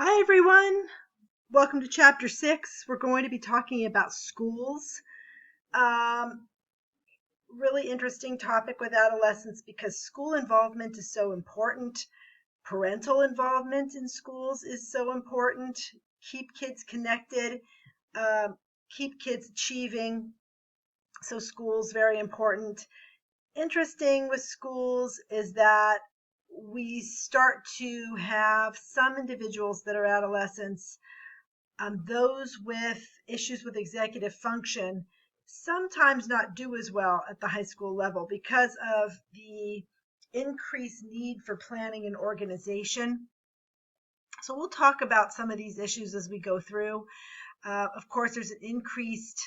Hi, everyone. Welcome to Chapter 6. We're going to be talking about schools. Um, Really interesting topic with adolescents because school involvement is so important. Parental involvement in schools is so important. Keep kids connected, um, keep kids achieving. So, schools very important. Interesting with schools is that we start to have some individuals that are adolescents, those with issues with executive function sometimes not do as well at the high school level because of the increased need for planning and organization. So we'll talk about some of these issues as we go through. Of course, there's an increased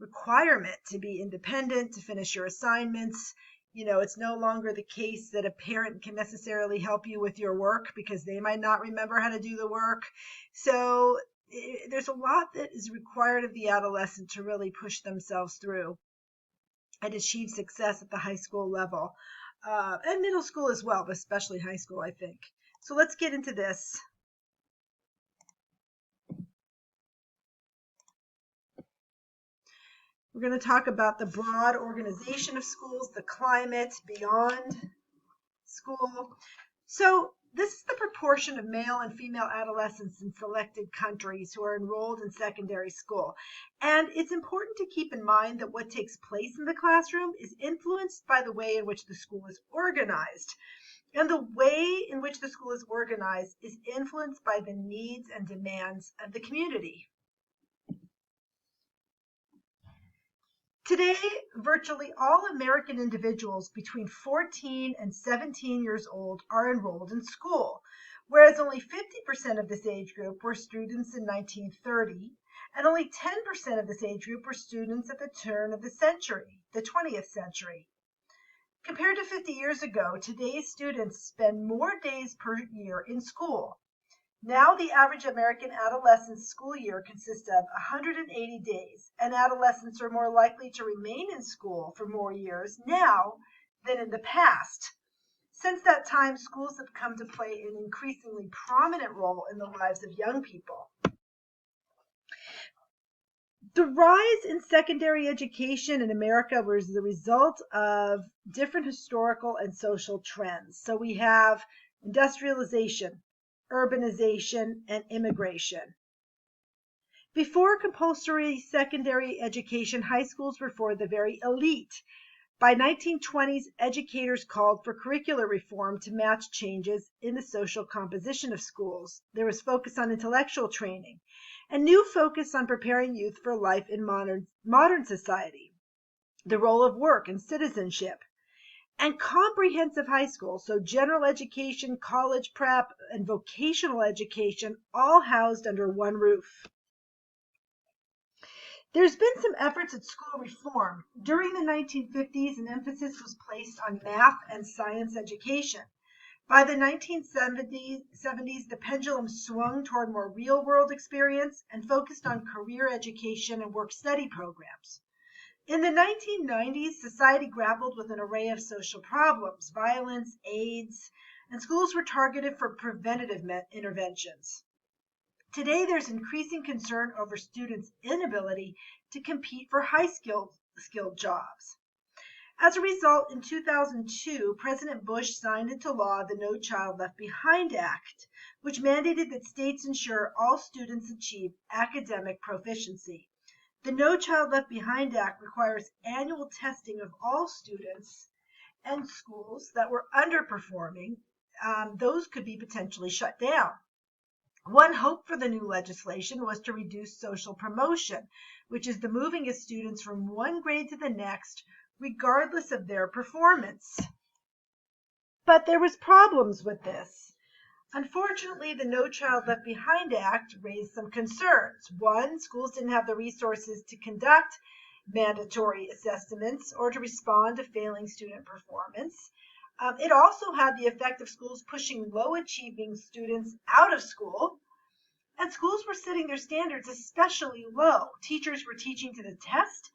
requirement to be independent, to finish your assignments. It's no longer the case that a parent can necessarily help you with your work because they might not remember how to do the work. So there's a lot that is required of the adolescent to really push themselves through and achieve success at the high school level, and middle school as well, but especially high school, I think. So let's get into this. We're going to talk about the broad organization of schools, the climate beyond school. So, this is the proportion of male and female adolescents in selected countries who are enrolled in secondary school. And it's important to keep in mind that what takes place in the classroom is influenced by the way in which the school is organized. And the way in which the school is organized is influenced by the needs and demands of the community. Today, virtually all American individuals between 14 and 17 years old are enrolled in school, whereas only 50% of this age group were students in 1930, and only 10% of this age group were students at the turn of the century, the 20th century. Compared to 50 years ago, today's students spend more days per year in school. Now, the average American adolescent school year consists of 180 days, and adolescents are more likely to remain in school for more years now than in the past. Since that time, schools have come to play an increasingly prominent role in the lives of young people. The rise in secondary education in America was the result of different historical and social trends. So we have industrialization, urbanization, and immigration. Before compulsory secondary education, high schools were for the very elite. By 1920s, educators called for curricular reform to match changes in the social composition of schools. There was focus on intellectual training, and new focus on preparing youth for life in modern society, the role of work and citizenship, and comprehensive high school, so general education, college prep, and vocational education, all housed under one roof. There's been some efforts at school reform. During the 1950s, an emphasis was placed on math and science education. By the 1970s, the pendulum swung toward more real-world experience and focused on career education and work-study programs. In the 1990s, society grappled with an array of social problems, violence, AIDS, and schools were targeted for preventative interventions. Today, there's increasing concern over students' inability to compete for skilled jobs. As a result, in 2002, President Bush signed into law the No Child Left Behind Act, which mandated that states ensure all students achieve academic proficiency. The No Child Left Behind Act requires annual testing of all students, and schools that were underperforming, those could be potentially shut down. One hope for the new legislation was to reduce social promotion, which is the moving of students from one grade to the next, regardless of their performance. But there was problems with this. Unfortunately, the No Child Left Behind Act raised some concerns. One, schools didn't have the resources to conduct mandatory assessments or to respond to failing student performance. It also had the effect of schools pushing low-achieving students out of school, and schools were setting their standards especially low. Teachers were teaching to the test,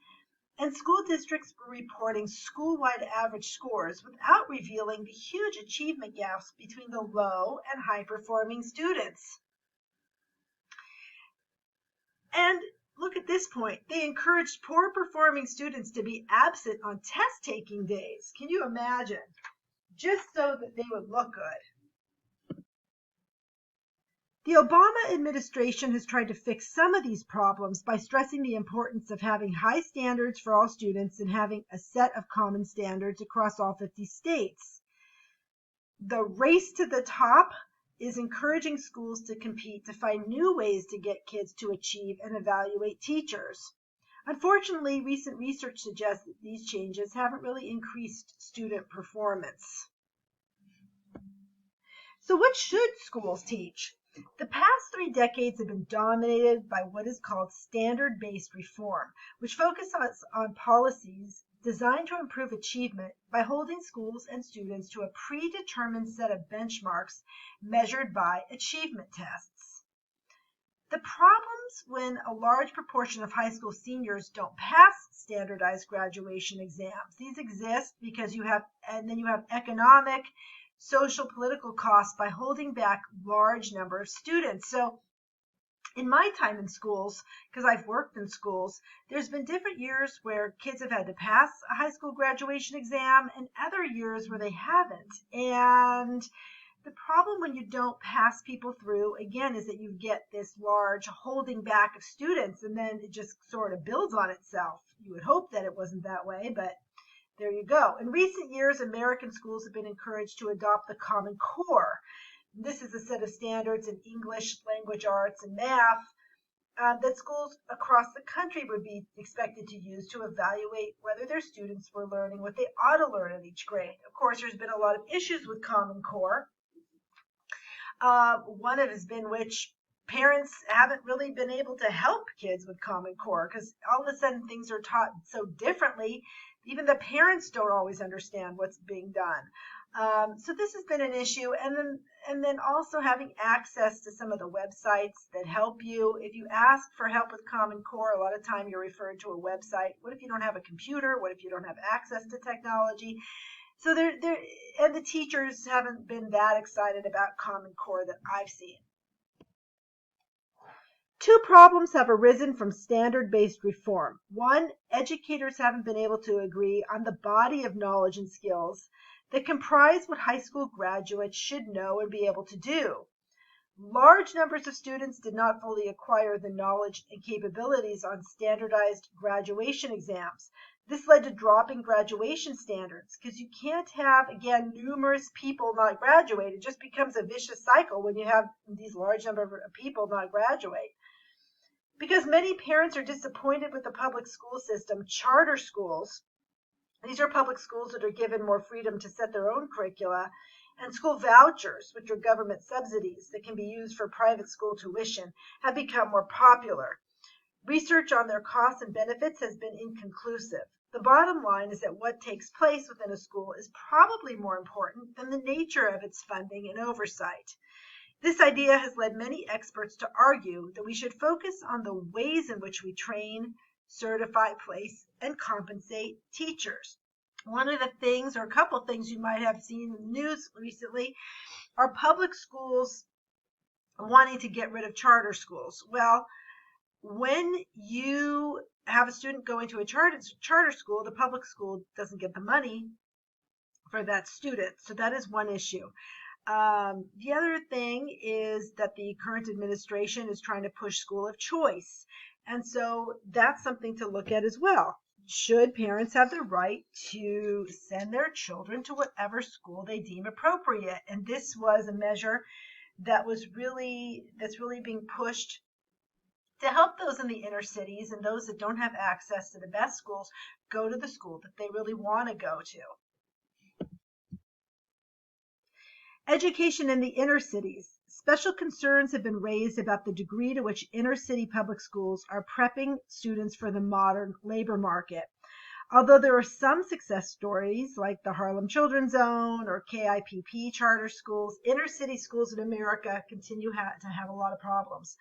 and school districts were reporting school-wide average scores without revealing the huge achievement gaps between the low and high-performing students. And look at this point. They encouraged poor performing students to be absent on test taking days. Can you imagine? Just so that they would look good. The Obama administration has tried to fix some of these problems by stressing the importance of having high standards for all students and having a set of common standards across all 50 states. The race to the top is encouraging schools to compete to find new ways to get kids to achieve and evaluate teachers. Unfortunately, recent research suggests that these changes haven't really increased student performance. So what should schools teach? The past 3 decades have been dominated by what is called standard-based reform, which focuses on policies designed to improve achievement by holding schools and students to a predetermined set of benchmarks measured by achievement tests. The problems when a large proportion of high school seniors don't pass standardized graduation exams. These exist because you have economic, social, political costs by holding back large number of students. So in my time in schools, because I've worked in schools, there's been different years where kids have had to pass a high school graduation exam and other years where they haven't. And the problem when you don't pass people through, again, is that you get this large holding back of students, and then it just sort of builds on itself. You would hope that it wasn't that way, but there you go. In recent years, American schools have been encouraged to adopt the Common Core. This is a set of standards in English, language arts, and math that schools across the country would be expected to use to evaluate whether their students were learning what they ought to learn in each grade. Of course, there's been a lot of issues with Common Core. One of it has been which parents haven't really been able to help kids with Common Core because all of a sudden things are taught so differently. Even the parents don't always understand what's being done. So this has been an issue, and then also having access to some of the websites that help you. If you ask for help with Common Core, a lot of time you're referred to a website. What if you don't have a computer? What if you don't have access to technology? So and the teachers haven't been that excited about Common Core that I've seen. 2 problems have arisen from standard-based reform. 1, educators haven't been able to agree on the body of knowledge and skills that comprise what high school graduates should know and be able to do. Large numbers of students did not fully acquire the knowledge and capabilities on standardized graduation exams. This led to dropping graduation standards because you can't have, again, numerous people not graduate. It just becomes a vicious cycle when you have these large number of people not graduate. Because many parents are disappointed with the public school system, charter schools, these are public schools that are given more freedom to set their own curricula, and school vouchers, which are government subsidies that can be used for private school tuition, have become more popular. Research on their costs and benefits has been inconclusive. The bottom line is that what takes place within a school is probably more important than the nature of its funding and oversight. This idea has led many experts to argue that we should focus on the ways in which we train, certify, place, and compensate teachers. One of the things, or a couple of things you might have seen in the news recently, are public schools wanting to get rid of charter schools. Well, when you have a student going to a charter school, the public school doesn't get the money for that student. So that is one issue. The other thing is that the current administration is trying to push school of choice. And so that's something to look at as well. Should parents have the right to send their children to whatever school they deem appropriate? And this was a measure that's really being pushed to help those in the inner cities and those that don't have access to the best schools go to the school that they really want to go to. Education in the inner cities. Special concerns have been raised about the degree to which inner city public schools are prepping students for the modern labor market. Although there are some success stories like the Harlem Children's Zone or KIPP charter schools, inner city schools in America continue to have a lot of problems.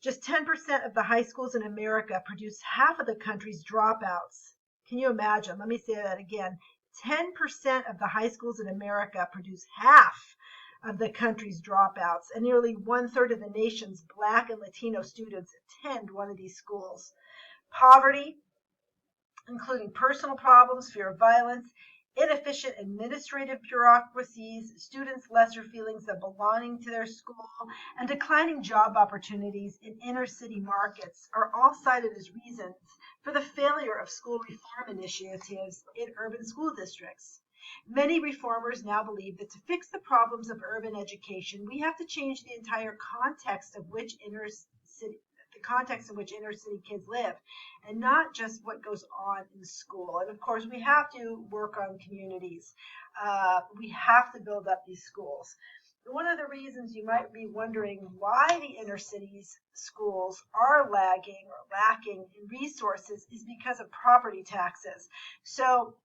Just 10% of the high schools in America produce half of the country's dropouts. Can you imagine? Let me say that again. 10% of the high schools in America produce half of the country's dropouts, and nearly 1/3 of the nation's Black and Latino students attend one of these schools. Poverty, including personal problems, fear of violence, inefficient administrative bureaucracies, students' lesser feelings of belonging to their school, and declining job opportunities in inner city markets are all cited as reasons for the failure of school reform initiatives in urban school districts. Many reformers now believe that to fix the problems of urban education, we have to change the entire context of which inner city kids live, and not just what goes on in school. And of course, we have to work on communities. We have to build up these schools. One of the reasons you might be wondering why the inner cities schools are lagging or lacking in resources is because of property taxes. So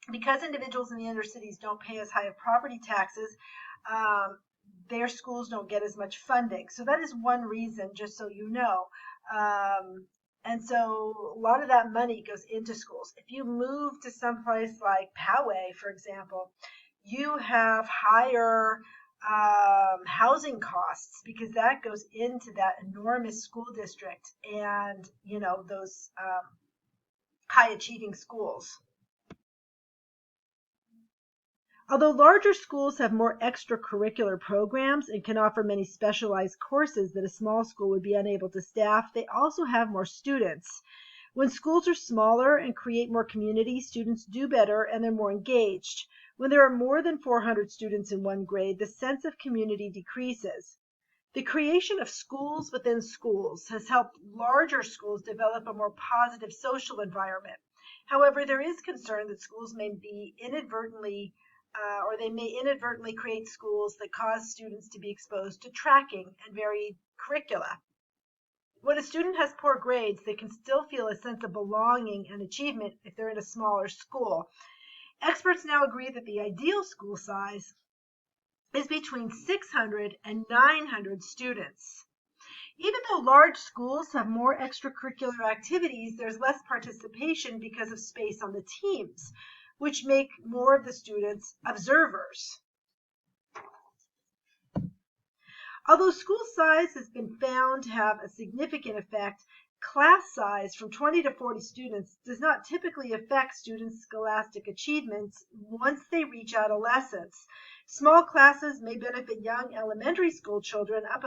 because individuals in the inner cities don't pay as high of property taxes, their schools don't get as much funding. So that is one reason, just so you know. And so a lot of that money goes into schools. If you move to someplace like Poway, for example, you have higher housing costs because that goes into that enormous school district and, those high achieving schools. Although larger schools have more extracurricular programs and can offer many specialized courses that a small school would be unable to staff, they also have more students. When schools are smaller and create more community, students do better and they're more engaged. When there are more than 400 students in one grade, the sense of community decreases. The creation of schools within schools has helped larger schools develop a more positive social environment. However, there is concern that schools may be inadvertently create schools that cause students to be exposed to tracking and varied curricula. When a student has poor grades, they can still feel a sense of belonging and achievement if they're in a smaller school. Experts now agree that the ideal school size is between 600 and 900 students. Even though large schools have more extracurricular activities, there's less participation because of space on the teams, which make more of the students observers. Although school size has been found to have a significant effect, class size from 20 to 40 students does not typically affect students' scholastic achievements once they reach adolescence. Small classes may benefit young elementary school children up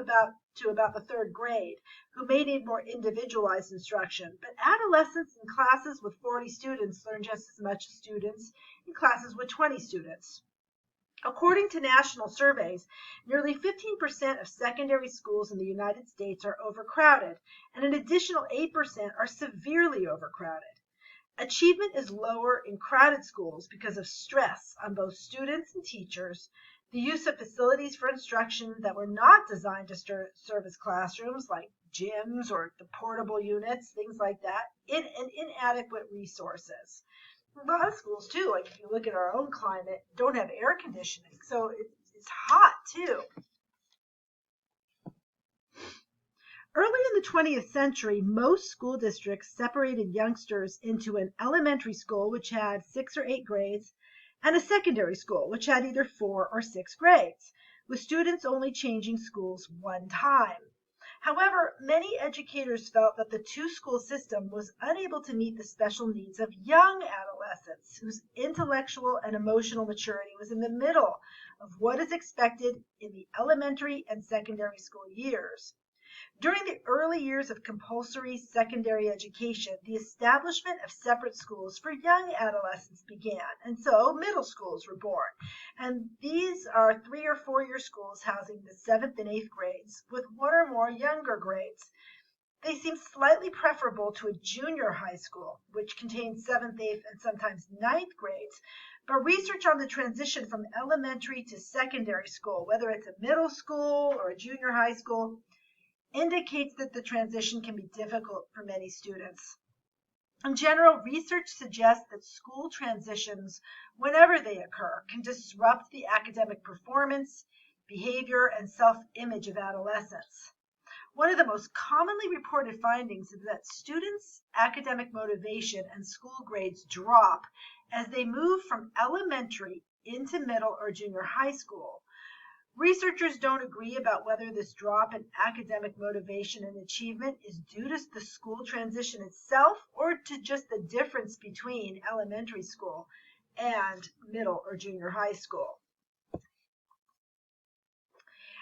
to about the third grade, who may need more individualized instruction. But adolescents in classes with 40 students learn just as much as students in classes with 20 students. According to national surveys, nearly 15% of secondary schools in the United States are overcrowded, and an additional 8% are severely overcrowded. Achievement is lower in crowded schools because of stress on both students and teachers, the use of facilities for instruction that were not designed to serve as classrooms, like gyms or the portable units, things like that, and inadequate resources. A lot of schools too, like if you look at our own climate, don't have air conditioning, so it's hot too. Early in the 20th century, most school districts separated youngsters into an elementary school, which had 6 or 8 grades, and a secondary school, which had either 4 or 6 grades, with students only changing schools one time. However, many educators felt that the two-school system was unable to meet the special needs of young adolescents, whose intellectual and emotional maturity was in the middle of what is expected in the elementary and secondary school years. During the early years of compulsory secondary education, the establishment of separate schools for young adolescents began, and so middle schools were born. And these are 3 or 4 year schools housing the 7th and 8th grades with 1 or more younger grades. They seem slightly preferable to a junior high school, which contains 7th, 8th, and sometimes 9th grades. But research on the transition from elementary to secondary school, whether it's a middle school or a junior high school, indicates that the transition can be difficult for many students. In general, research suggests that school transitions, whenever they occur, can disrupt the academic performance, behavior, and self-image of adolescents. One of the most commonly reported findings is that students' academic motivation and school grades drop as they move from elementary into middle or junior high school, Researchers don't agree about whether this drop in academic motivation and achievement is due to the school transition itself or to just the difference between elementary school and middle or junior high school.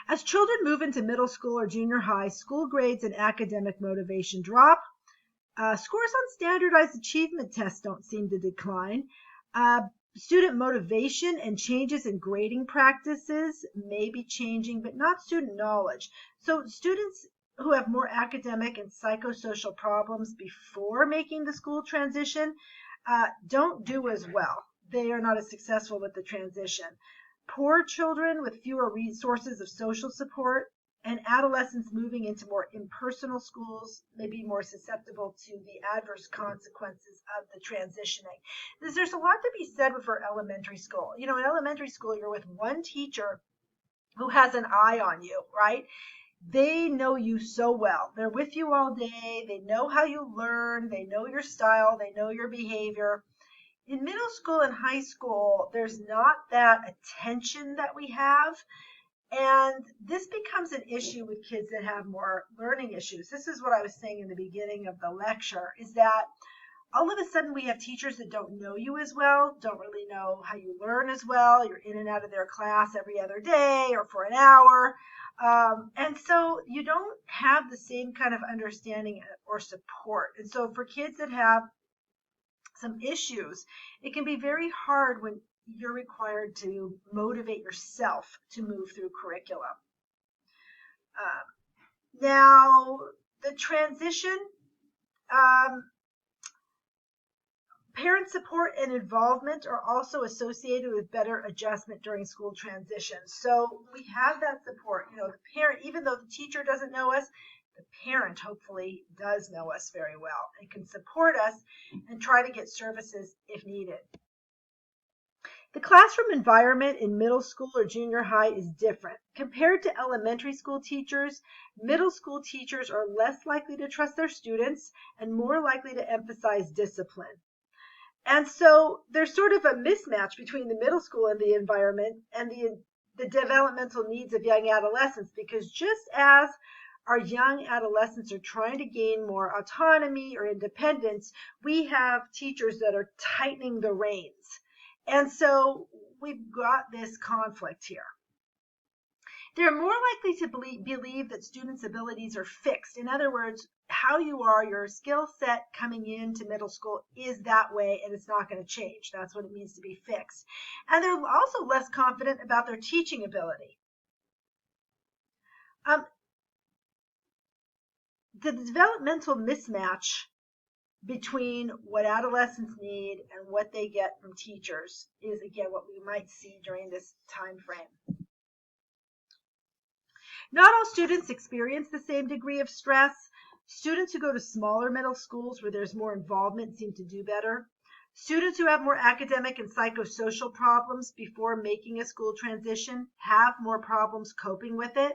As children move into middle school or junior high, school grades and academic motivation drop. Scores on standardized achievement tests don't seem to decline. Student motivation and changes in grading practices may be changing, but not student knowledge. So students who have more academic and psychosocial problems before making the school transition don't do as well. They are not as successful with the transition. Poor children with fewer resources of social support and adolescents moving into more impersonal schools may be more susceptible to the adverse consequences of the transitioning. There's a lot to be said for elementary school. In elementary school, you're with one teacher who has an eye on you, right? They know you so well. They're with you all day. They know how you learn. They know your style. They know your behavior. In middle school and high school, there's not that attention that we have. And this becomes an issue with kids that have more learning issues. This is what I was saying in the beginning of the lecture, is that all of a sudden we have teachers that don't know you as well, don't really know how you learn as well. You're in and out of their class every other day or for an hour. And so you don't have the same kind of understanding or support. And so for kids that have some issues, it can be very hard when you're required to motivate yourself to move through curriculum. Now, the transition, parent support and involvement are also associated with better adjustment during school transition. So we have that support. The parent, even though the teacher doesn't know us, the parent hopefully does know us very well and can support us and try to get services if needed. The classroom environment in middle school or junior high is different. Compared to elementary school teachers, middle school teachers are less likely to trust their students and more likely to emphasize discipline. And so there's sort of a mismatch between the middle school and the environment and the developmental needs of young adolescents, because just as our young adolescents are trying to gain more autonomy or independence, we have teachers that are tightening the reins. And so we've got this conflict here. They're more likely to believe that students' abilities are fixed. In other words, how you are, your skill set coming into middle school is that way and it's not going to change. That's what it means to be fixed. And they're also less confident about their teaching ability. The developmental mismatch between what adolescents need and what they get from teachers is, again, what we might see during this time frame. Not all students experience the same degree of stress. Students who go to smaller middle schools where there's more involvement seem to do better. Students who have more academic and psychosocial problems before making a school transition have more problems coping with it.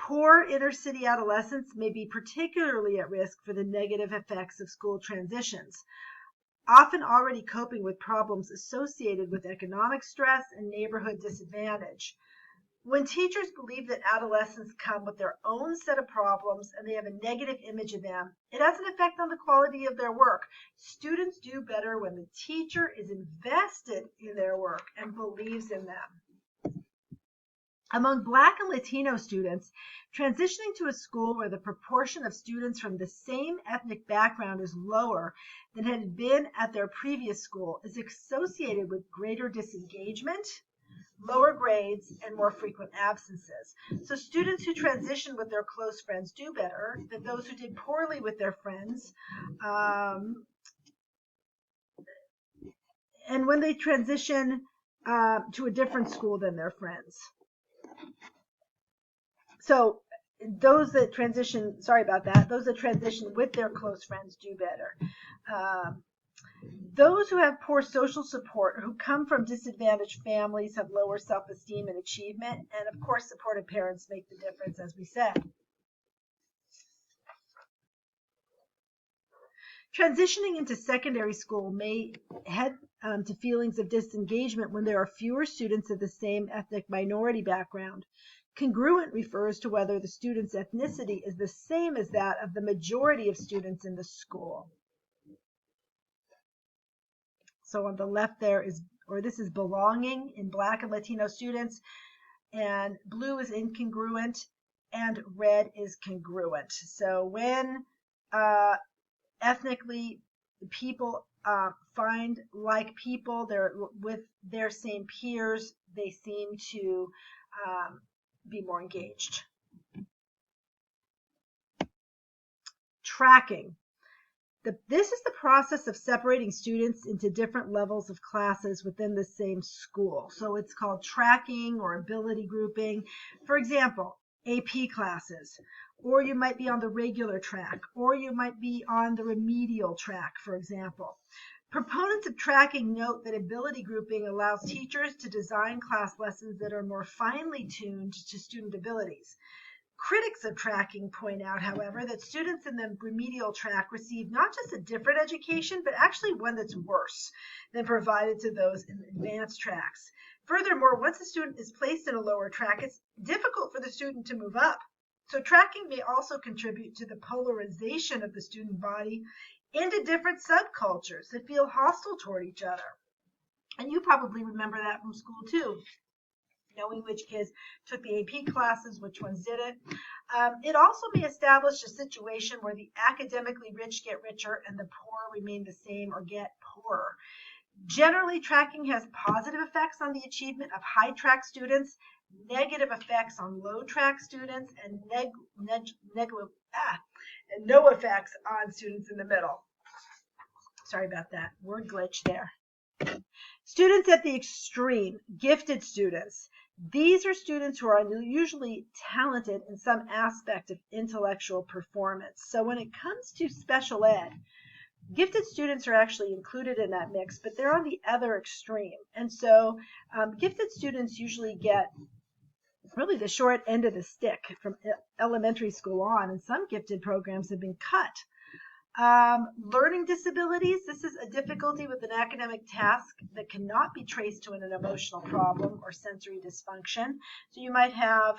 Poor inner-city adolescents may be particularly at risk for the negative effects of school transitions, often already coping with problems associated with economic stress and neighborhood disadvantage. When teachers believe that adolescents come with their own set of problems and they have a negative image of them, it has an effect on the quality of their work. Students do better when the teacher is invested in their work and believes in them. Among Black and Latino students, transitioning to a school where the proportion of students from the same ethnic background is lower than had been at their previous school is associated with greater disengagement, lower grades, and more frequent absences. So students who transition with their close friends do better than those who did poorly with their friends. And when they transition to a different school than their friends. So those that transition, those that transition with their close friends do better. Those who have poor social support or who come from disadvantaged families have lower self-esteem and achievement. And of course, supportive parents make the difference, as we said. Transitioning into secondary school may head to feelings of disengagement when there are fewer students of the same ethnic minority background. Congruent refers to whether the student's ethnicity is the same as that of the majority of students in the school. So on the left there is, or this is belonging in Black and Latino students, and blue is incongruent, and red is congruent. So when ethnically people find like people, they're with their same peers, they seem to be more engaged. Tracking. This is the process of separating students into different levels of classes within the same school. So it's called tracking or ability grouping. For example, AP classes, or you might be on the regular track, or you might be on the remedial track, for example. Proponents of tracking note that ability grouping allows teachers to design class lessons that are more finely tuned to student abilities. Critics of tracking point out, however, that students in the remedial track receive not just a different education, but actually one that's worse than provided to those in advanced tracks. Furthermore, once a student is placed in a lower track, it's difficult for the student to move up. So tracking may also contribute to the polarization of the student body into different subcultures that feel hostile toward each other. And you probably remember that from school too, knowing which kids took the AP classes, which ones didn't. It also may establish a situation where the academically rich get richer and the poor remain the same or get poorer. Generally, tracking has positive effects on the achievement of high track students, negative effects on low track students, and no effects on students in the middle. Sorry about that, word glitch there. Students at the extreme, gifted students. These are students who are unusually talented in some aspect of intellectual performance. So when it comes to special ed, gifted students are actually included in that mix, but they're on the other extreme. And so gifted students usually get really the short end of the stick from elementary school on, and some gifted programs have been cut. Learning disabilities. This is a difficulty with an academic task that cannot be traced to an emotional problem or sensory dysfunction. So you might have,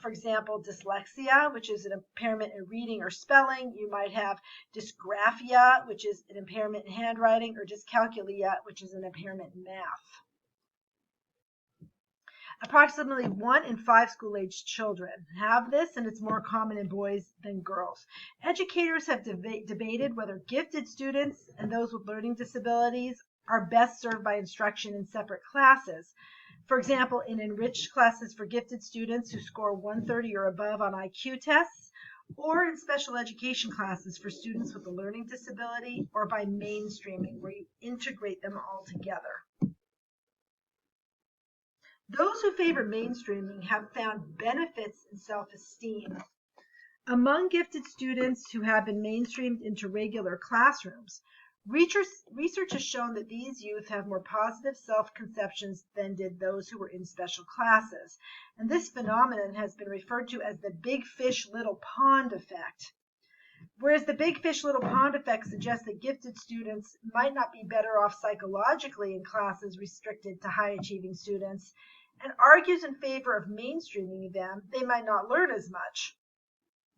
for example, dyslexia, which is an impairment in reading or spelling. You might have dysgraphia, which is an impairment in handwriting, or dyscalculia, which is an impairment in math. Approximately 1 in 5 school-aged children have this, and it's more common in boys than girls. Educators have debated whether gifted students and those with learning disabilities are best served by instruction in separate classes. For example, in enriched classes for gifted students who score 130 or above on IQ tests, or in special education classes for students with a learning disability, or by mainstreaming, where you integrate them all together. Those who favor mainstreaming have found benefits in self-esteem. Among gifted students who have been mainstreamed into regular classrooms, research has shown that these youth have more positive self-conceptions than did those who were in special classes. And this phenomenon has been referred to as the big fish, little pond effect. Whereas the big fish, little pond effect suggests that gifted students might not be better off psychologically in classes restricted to high-achieving students, and argues in favor of mainstreaming them, they might not learn as much.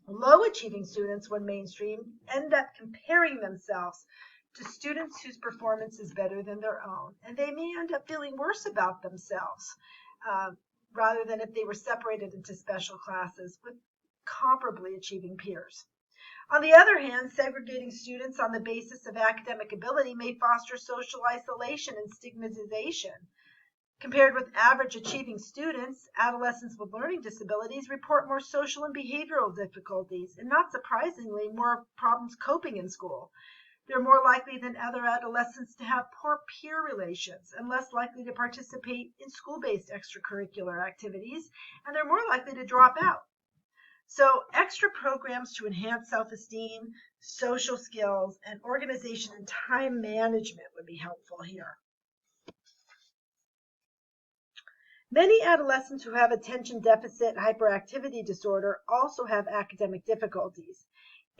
Low-achieving students, when mainstreamed, end up comparing themselves to students whose performance is better than their own, and they may end up feeling worse about themselves rather than if they were separated into special classes with comparably achieving peers. On the other hand, segregating students on the basis of academic ability may foster social isolation and stigmatization. Compared with average achieving students, adolescents with learning disabilities report more social and behavioral difficulties, and not surprisingly, more problems coping in school. They're more likely than other adolescents to have poor peer relations and less likely to participate in school-based extracurricular activities, and they're more likely to drop out. So extra programs to enhance self-esteem, social skills, and organization and time management would be helpful here. Many adolescents who have attention deficit hyperactivity disorder also have academic difficulties.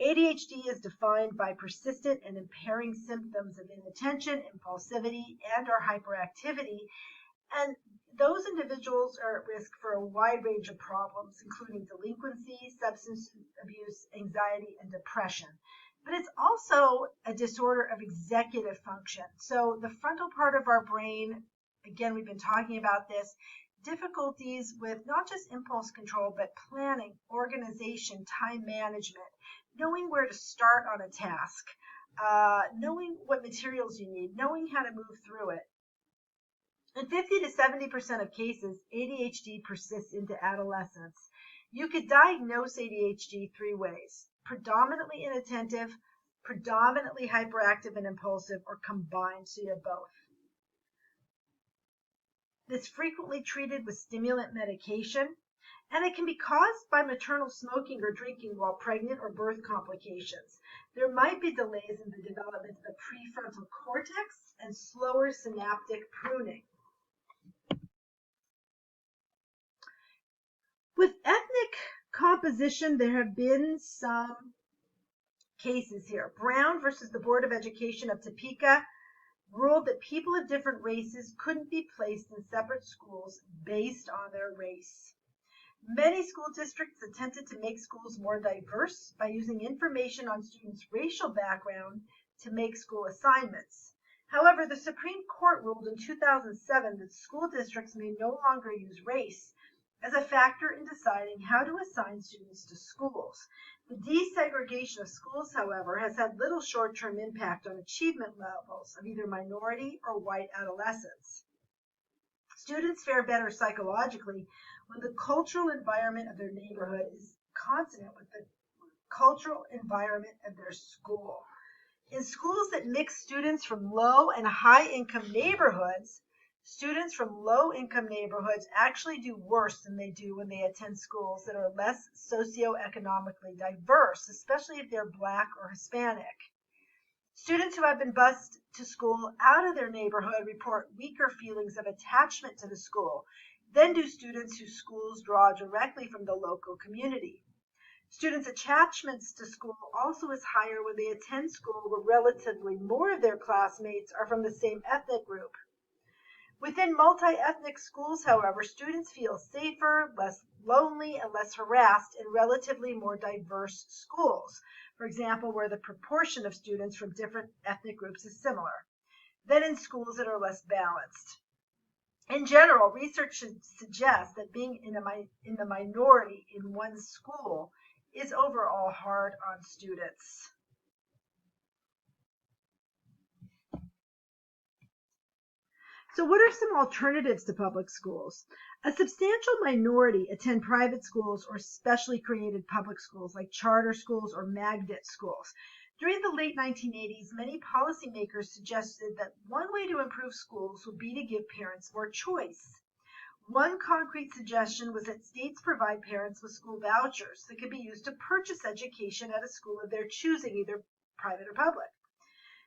ADHD is defined by persistent and impairing symptoms of inattention, impulsivity, and or hyperactivity. And those individuals are at risk for a wide range of problems, including delinquency, substance abuse, anxiety, and depression. But it's also a disorder of executive function. So the frontal part of our brain, again, we've been talking about this, difficulties with not just impulse control, but planning, organization, time management, knowing where to start on a task, knowing what materials you need, knowing how to move through it. In 50 to 70% of cases, ADHD persists into adolescence. You could diagnose ADHD three ways: predominantly inattentive, predominantly hyperactive and impulsive, or combined, so you have both. It's frequently treated with stimulant medication, and it can be caused by maternal smoking or drinking while pregnant or birth complications. There might be delays in the development of the prefrontal cortex and slower synaptic pruning. With ethnic composition, there have been some cases here. Brown versus the Board of Education of Topeka ruled that people of different races couldn't be placed in separate schools based on their race. Many school districts attempted to make schools more diverse by using information on students' racial background to make school assignments. However, the Supreme Court ruled in 2007 that school districts may no longer use race as a factor in deciding how to assign students to schools. The desegregation of schools, however, has had little short-term impact on achievement levels of either minority or white adolescents. Students fare better psychologically when the cultural environment of their neighborhood is consonant with the cultural environment of their school. In schools that mix students from low and high-income neighborhoods, students from low-income neighborhoods actually do worse than they do when they attend schools that are less socioeconomically diverse, especially if they're Black or Hispanic. Students who have been bused to school out of their neighborhood report weaker feelings of attachment to the school than do students whose schools draw directly from the local community. Students' attachments to school also is higher when they attend school where relatively more of their classmates are from the same ethnic group. Within multi-ethnic schools, however, students feel safer, less lonely, and less harassed in relatively more diverse schools, for example, where the proportion of students from different ethnic groups is similar, than in schools that are less balanced. In general, research suggests that being in the minority in one's school is overall hard on students. So what are some alternatives to public schools? A substantial minority attend private schools or specially created public schools like charter schools or magnet schools. During the late 1980s, many policymakers suggested that one way to improve schools would be to give parents more choice. One concrete suggestion was that states provide parents with school vouchers that could be used to purchase education at a school of their choosing, either private or public.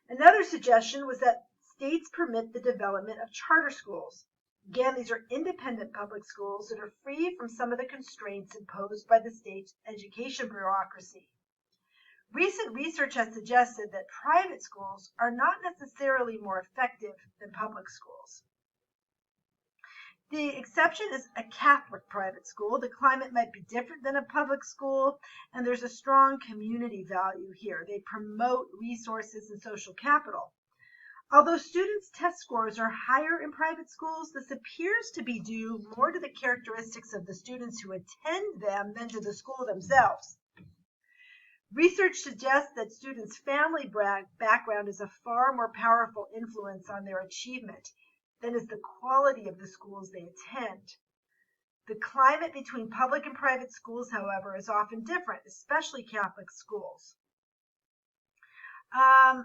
Another suggestion was that states permit the development of charter schools. Again, these are independent public schools that are free from some of the constraints imposed by the state education bureaucracy. Recent research has suggested that private schools are not necessarily more effective than public schools. The exception is a Catholic private school. The climate might be different than a public school, and there's a strong community value here. They promote resources and social capital. Although students' test scores are higher in private schools, this appears to be due more to the characteristics of the students who attend them than to the school themselves. Research suggests that students' family background is a far more powerful influence on their achievement than is the quality of the schools they attend. The climate between public and private schools, however, is often different, especially Catholic schools.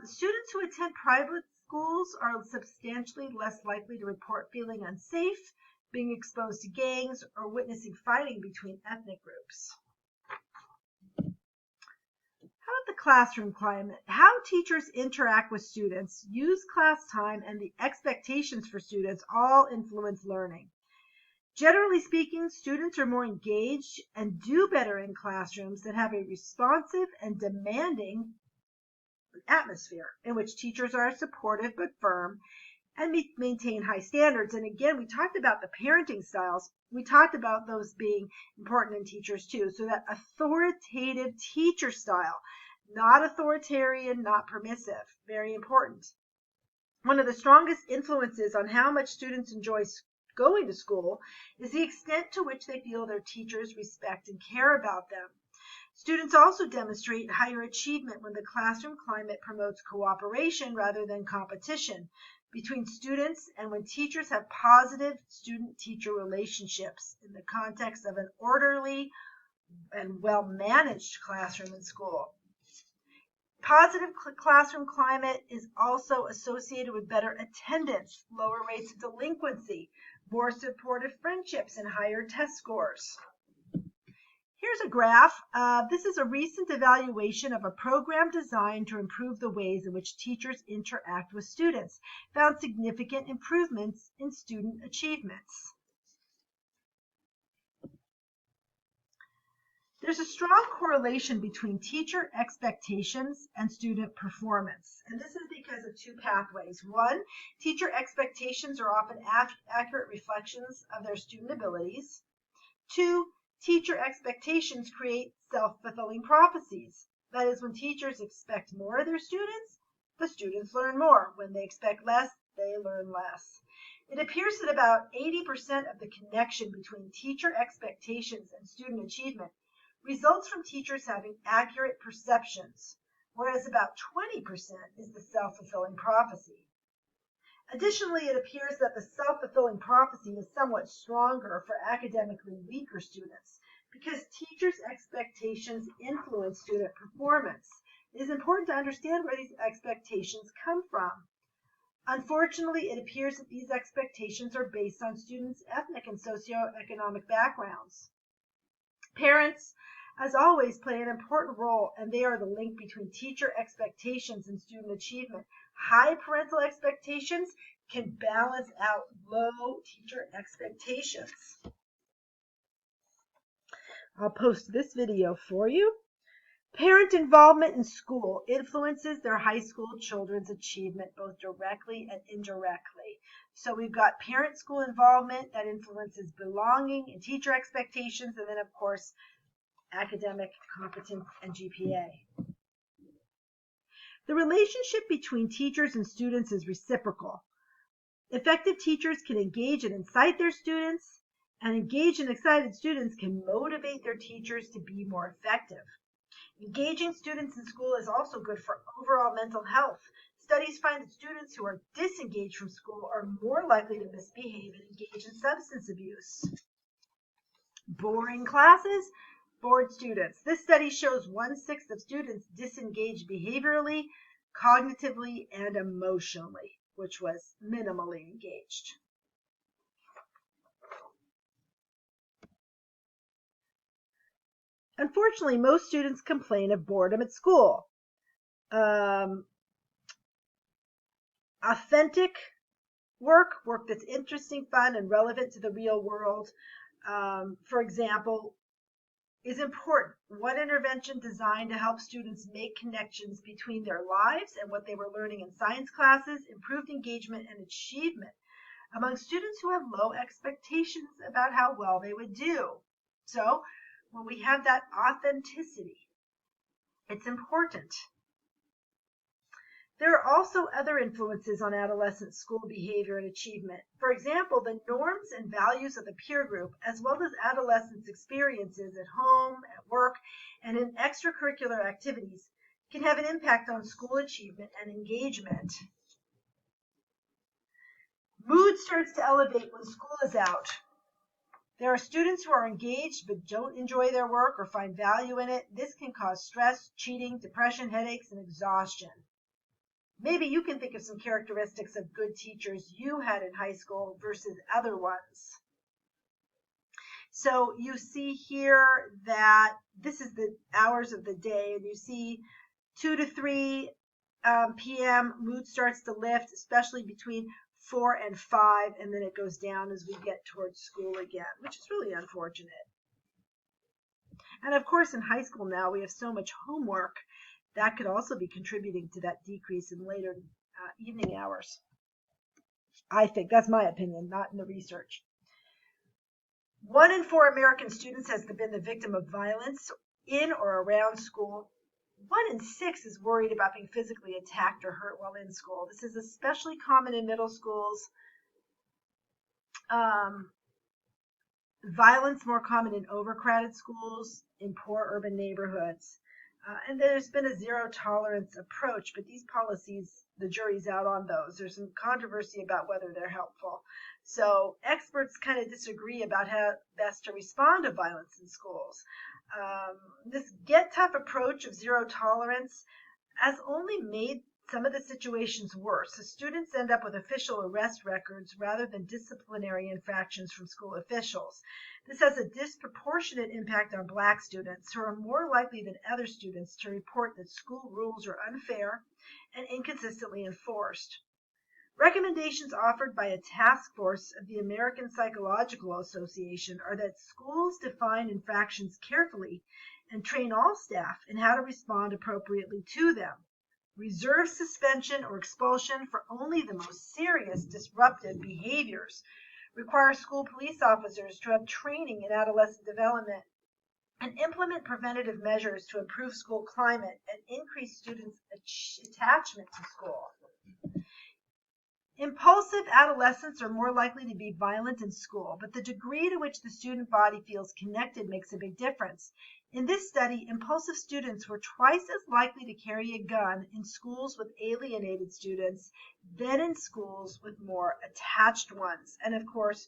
Students who attend private schools are substantially less likely to report feeling unsafe, being exposed to gangs, or witnessing fighting between ethnic groups. How about the classroom climate? How teachers interact with students, use class time, and the expectations for students all influence learning. Generally speaking, students are more engaged and do better in classrooms that have a responsive and demanding atmosphere in which teachers are supportive but firm and maintain high standards. And again, we talked about the parenting styles. We talked about those being important in teachers too. So that authoritative teacher style, not authoritarian, not permissive, very important. One of the strongest influences on how much students enjoy going to school is the extent to which they feel their teachers respect and care about them. Students also demonstrate higher achievement when the classroom climate promotes cooperation rather than competition between students, and when teachers have positive student-teacher relationships in the context of an orderly and well-managed classroom and school. Positive classroom climate is also associated with better attendance, lower rates of delinquency, more supportive friendships, and higher test scores. Here's a graph. This is a recent evaluation of a program designed to improve the ways in which teachers interact with students. Found significant improvements in student achievements. There's a strong correlation between teacher expectations and student performance. And this is because of two pathways. One, teacher expectations are often accurate reflections of their student abilities. Two, teacher expectations create self-fulfilling prophecies. That is, when teachers expect more of their students, the students learn more. When they expect less, they learn less. It appears that about 80% of the connection between teacher expectations and student achievement results from teachers having accurate perceptions, whereas about 20% is the self-fulfilling prophecy. Additionally, it appears that the self-fulfilling prophecy is somewhat stronger for academically weaker students because teachers' expectations influence student performance. It is important to understand where these expectations come from. Unfortunately, it appears that these expectations are based on students' ethnic and socioeconomic backgrounds. Parents, as always, play an important role, and they are the link between teacher expectations and student achievement. High parental expectations can balance out low teacher expectations. I'll post this video for you. Parent involvement in school influences their high school children's achievement both directly and indirectly. So we've got parent school involvement that influences belonging and teacher expectations, and then of course academic competence and GPA. The relationship between teachers and students is reciprocal. Effective teachers can engage and incite their students, and engaged and excited students can motivate their teachers to be more effective. Engaging students in school is also good for overall mental health. Studies find that students who are disengaged from school are more likely to misbehave and engage in substance abuse. Boring classes, bored students. This study shows 1/6 of students disengaged behaviorally, cognitively, and emotionally, which was minimally engaged. Unfortunately, most students complain of boredom at school. Authentic work that's interesting, fun, and relevant to the real world, for example, is important. One intervention designed to help students make connections between their lives and what they were learning in science classes improved engagement and achievement among students who have low expectations about how well they would do. So when we have that authenticity, it's important. There are also other influences on adolescent school behavior and achievement. For example, the norms and values of the peer group, as well as adolescents' experiences at home, at work, and in extracurricular activities, can have an impact on school achievement and engagement. Mood starts to elevate when school is out. There are students who are engaged but don't enjoy their work or find value in it. This can cause stress, cheating, depression, headaches, and exhaustion. Maybe you can think of some characteristics of good teachers you had in high school versus other ones. So you see here that this is the hours of the day, and you see 2 to 3 p.m. mood starts to lift, especially between 4 and 5, and then it goes down as we get towards school again, which is really unfortunate. And of course, in high school now, we have so much homework. That could also be contributing to that decrease in later evening hours. I think that's my opinion, not in the research. 1 in 4 American students has been the victim of violence in or around school. 1 in 6 is worried about being physically attacked or hurt while in school. This is especially common in middle schools. Violence more common in overcrowded schools, in poor urban neighborhoods. And there's been a zero tolerance approach, but these policies, the jury's out on those. There's some controversy about whether they're helpful. So experts kind of disagree about how best to respond to violence in schools. This get tough approach of zero tolerance has only made some of the situations worse. The students end up with official arrest records rather than disciplinary infractions from school officials. This has a disproportionate impact on Black students, who are more likely than other students to report that school rules are unfair and inconsistently enforced. Recommendations offered by a task force of the American Psychological Association are that schools define infractions carefully and train all staff in how to respond appropriately to them. Reserve suspension or expulsion for only the most serious disruptive behaviors. Require school police officers to have training in adolescent development, and implement preventative measures to improve school climate and increase students' attachment to school. Impulsive adolescents are more likely to be violent in school, but the degree to which the student body feels connected makes a big difference. In this study, impulsive students were twice as likely to carry a gun in schools with alienated students than in schools with more attached ones. And of course,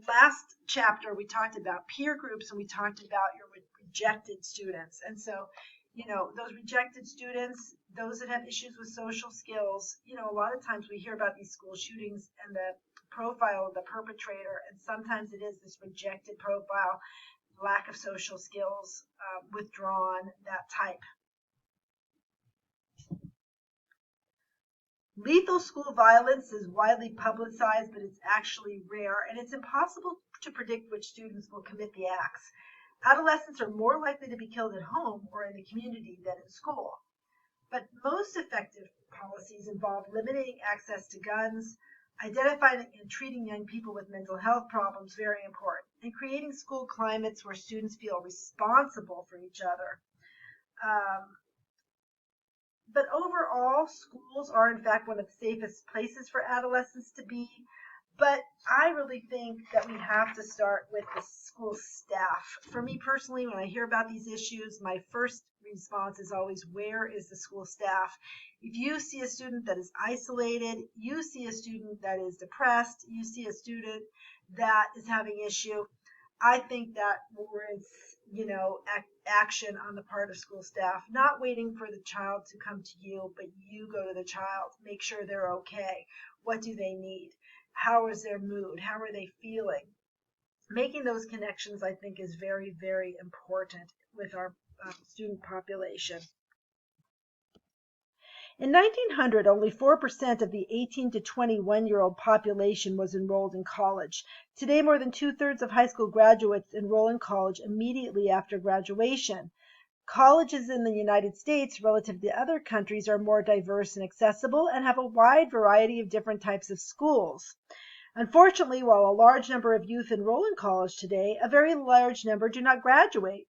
last chapter we talked about peer groups, and we talked about your rejected students. And so, those rejected students, those that have issues with social skills, a lot of times we hear about these school shootings and the profile of the perpetrator, and sometimes it is this rejected profile, lack of social skills, withdrawn, that type. Lethal school violence is widely publicized, but it's actually rare, and it's impossible to predict which students will commit the acts. Adolescents are more likely to be killed at home or in the community than in school. But most effective policies involve limiting access to guns, identifying and treating young people with mental health problems, very important, and creating school climates where students feel responsible for each other. But overall, schools are in fact one of the safest places for adolescents to be. But I really think that we have to start with the school staff. For me personally, when I hear about these issues, my first response is always, where is the school staff? If you see a student that is isolated, you see a student that is depressed, you see a student that is having issue, I think that warrants, action on the part of school staff, not waiting for the child to come to you, but you go to the child, make sure they're okay. What do they need? How is their mood? How are they feeling? Making those connections, I think, is very, very important with our student population. In 1900, only 4% of the 18 to 21-year-old population was enrolled in college. Today, more than 2/3 of high school graduates enroll in college immediately after graduation. Colleges in the United States, relative to other countries, are more diverse and accessible and have a wide variety of different types of schools. Unfortunately, while a large number of youth enroll in college today, a very large number do not graduate.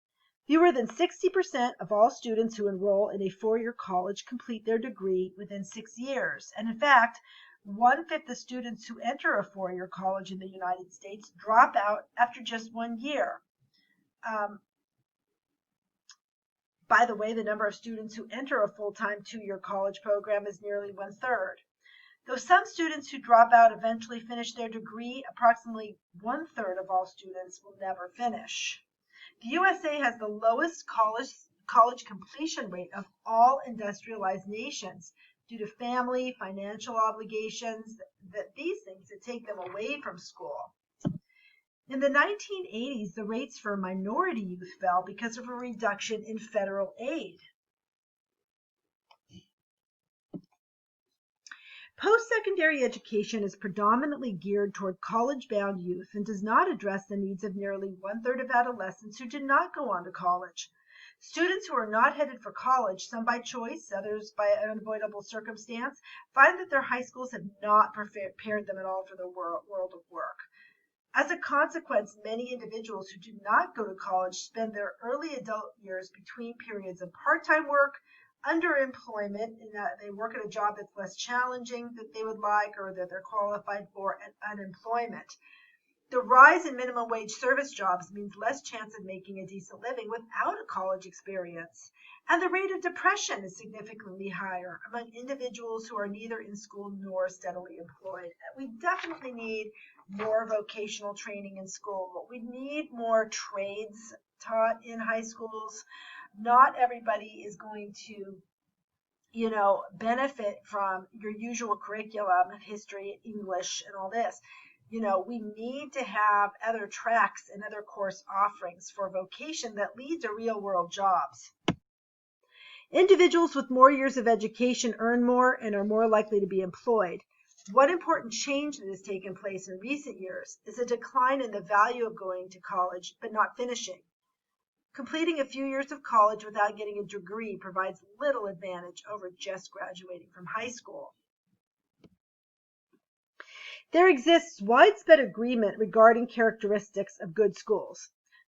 Fewer than 60% of all students who enroll in a four-year college complete their degree within 6 years. And in fact, 1/5 of students who enter a four-year college in the United States drop out after just 1 year. By the way, the number of students who enter a full-time 2-year college program is nearly 1/3. Though some students who drop out eventually finish their degree, approximately 1/3 of all students will never finish. The USA has the lowest college completion rate of all industrialized nations due to family, financial obligations, these things that take them away from school. In the 1980s, the rates for minority youth fell because of a reduction in federal aid. Post-secondary education is predominantly geared toward college-bound youth and does not address the needs of nearly one-third of adolescents who did not go on to college. Students who are not headed for college, some by choice, others by unavoidable circumstance, find that their high schools have not prepared them at all for the world of work. As a consequence, many individuals who do not go to college spend their early adult years between periods of part-time work, underemployment, in that they work at a job that's less challenging that they would like or that they're qualified for, and unemployment. The rise in minimum wage service jobs means less chance of making a decent living without a college experience. And the rate of depression is significantly higher among individuals who are neither in school nor steadily employed. We definitely need more vocational training in school. We need more trades taught in high schools. Not everybody is going to benefit from your usual curriculum of history, English, and all this. We need to have other tracks and other course offerings for vocation that lead to real world jobs. Individuals with more years of education earn more and are more likely to be employed. One important change that has taken place in recent years is a decline in the value of going to college but not finishing. Completing a few years of college without getting a degree provides little advantage over just graduating from high school. There exists widespread agreement regarding characteristics of good schools.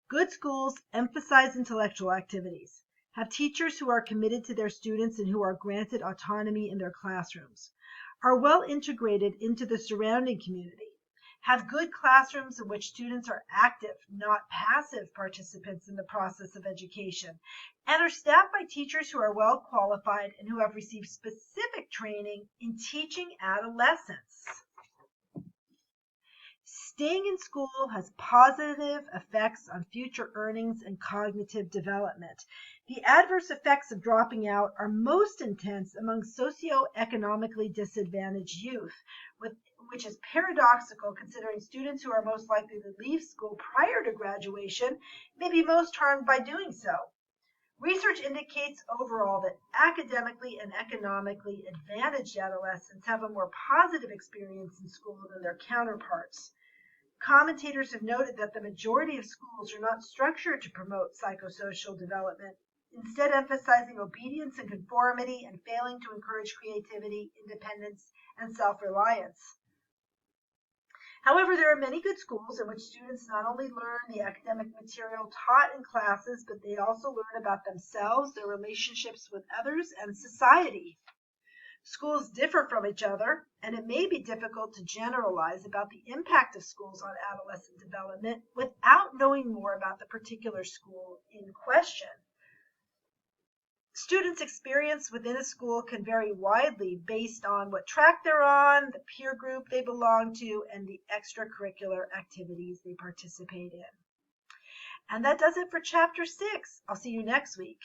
Good schools emphasize intellectual activities, have teachers who are committed to their students and who are granted autonomy in their classrooms, are well integrated into the surrounding community, have good classrooms in which students are active, not passive participants in the process of education, and are staffed by teachers who are well qualified and who have received specific training in teaching adolescents. Staying in school has positive effects on future earnings and cognitive development. The adverse effects of dropping out are most intense among socioeconomically disadvantaged youth, which is paradoxical considering students who are most likely to leave school prior to graduation may be most harmed by doing so. Research indicates overall that academically and economically advantaged adolescents have a more positive experience in school than their counterparts. Commentators have noted that the majority of schools are not structured to promote psychosocial development, instead emphasizing obedience and conformity and failing to encourage creativity, independence, and self-reliance. However, there are many good schools in which students not only learn the academic material taught in classes, but they also learn about themselves, their relationships with others, and society. Schools differ from each other, and it may be difficult to generalize about the impact of schools on adolescent development without knowing more about the particular school in question. Students' experience within a school can vary widely based on what track they're on, the peer group they belong to, and the extracurricular activities they participate in. And that does it for Chapter 6. I'll see you next week.